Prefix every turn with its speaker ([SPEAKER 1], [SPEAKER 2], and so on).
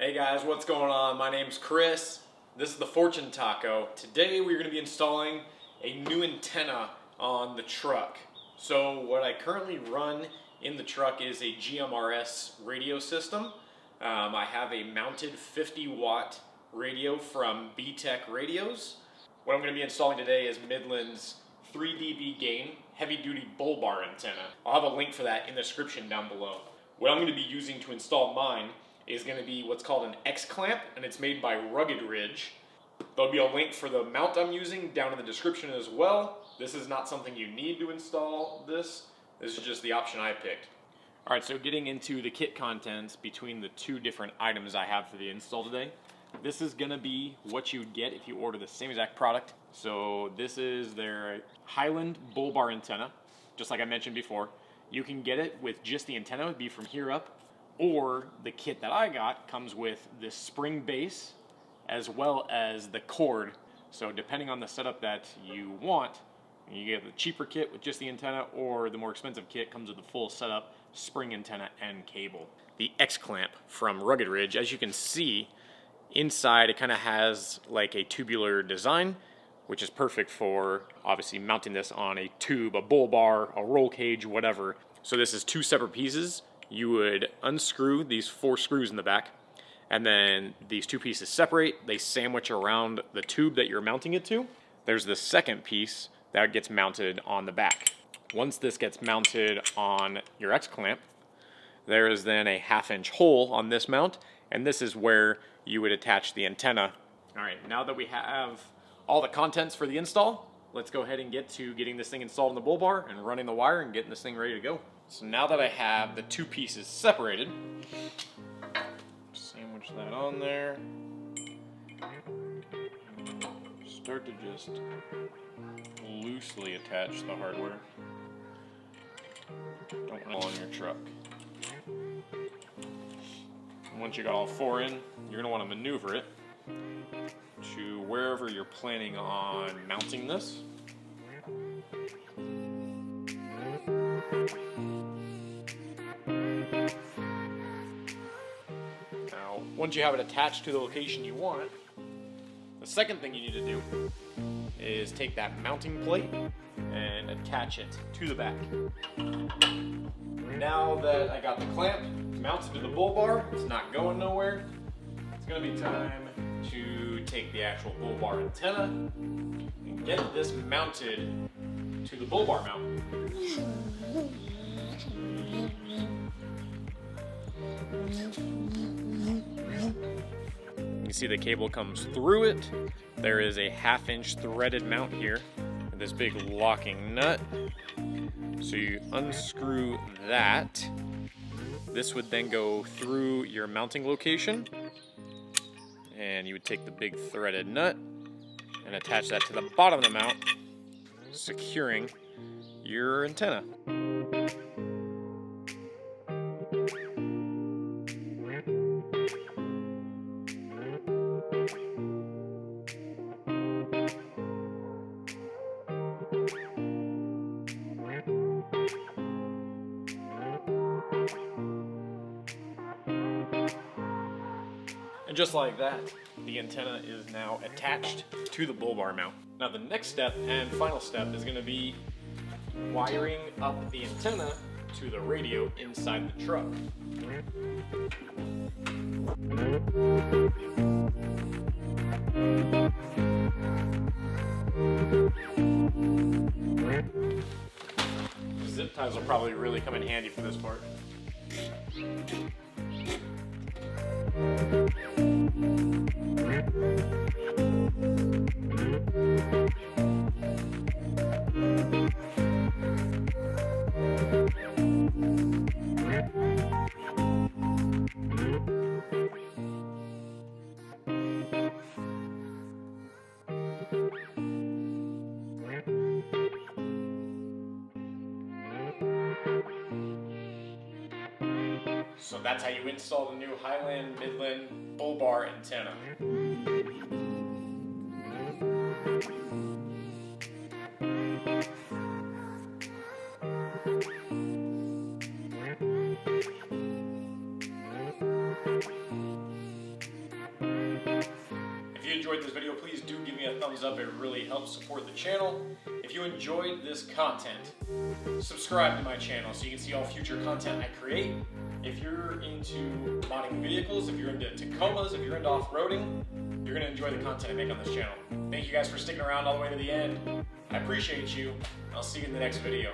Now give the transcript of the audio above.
[SPEAKER 1] Hey guys, what's going on? My name's Chris. This is the Fortune Taco. Today we're going to be installing a new antenna on the truck. So what I currently run in the truck is a GMRS radio system. I have a mounted 50-watt radio from BTech Radios. What I'm going to be installing today is Midland's 3 dB gain heavy-duty Bullbar antenna. I'll have a link for that in the description down below. What I'm going to be using to install mine is going to be what's called an X-clamp, and it's made by Rugged Ridge. There'll be a link for the mount I'm using down in the description as well. This is not something you need to install this. This is just the option I picked. Alright, so getting into the kit contents between the two different items I have for the install today. This is going to be what you would get if you order the same exact product. So this is their Highland Bullbar antenna, just like I mentioned before. You can get it with just the antenna, it'd be from here up. Or the kit that I got comes with this spring base as well as the cord. So depending on the setup that you want, you get the cheaper kit with just the antenna, or the more expensive kit comes with the full setup, spring antenna and cable. The X-clamp from Rugged Ridge, as you can see, inside it kind of has like a tubular design, which is perfect for obviously mounting this on a tube, a bull bar, a roll cage, whatever. So this is two separate pieces. You would unscrew these 4 screws in the back, and then these 2 pieces separate. They sandwich around the tube that you're mounting it to. There's the second piece that gets mounted on the back. Once this gets mounted on your X-clamp, there is then a 1/2-inch hole on this mount, and this is where you would attach the antenna. All right, now that we have all the contents for the install, let's go ahead and get to getting this thing installed in the bull bar and running the wire and getting this thing ready to go. So now that I have the 2 pieces separated, sandwich that on there. Start to just loosely attach the hardware. Don't roll on your truck. And once you got all 4 in, you're going to want to maneuver it to wherever you're planning on mounting this. Now, once you have it attached to the location you want, the second thing you need to do is take that mounting plate and attach it to the back. Now that I got the clamp mounted to the bull bar, it's not going nowhere. It's going to be time to take the actual bull bar antenna and get this mounted to the bull bar mount. You see the cable comes through it. There is a 1/2-inch threaded mount here with this big locking nut. So you unscrew that. This would then go through your mounting location, and you would take the big threaded nut and attach that to the bottom of the mount, securing your antenna. And just like that, the antenna is now attached to the bull bar mount. Now the next step and final step is going to be wiring up the antenna to the radio inside the truck. Zip ties will probably really come in handy for this part. So that's how you install the new Highland Midland Bullbar antenna. you enjoyed this video, please do give me a thumbs up. It really helps support the channel. If you enjoyed this content, subscribe to my channel so you can see all future content I create. If you're into modding vehicles, if you're into Tacomas, if you're into off-roading, you're going to enjoy the content I make on this channel. Thank you guys for sticking around all the way to the end. I appreciate you. I'll see you in the next video.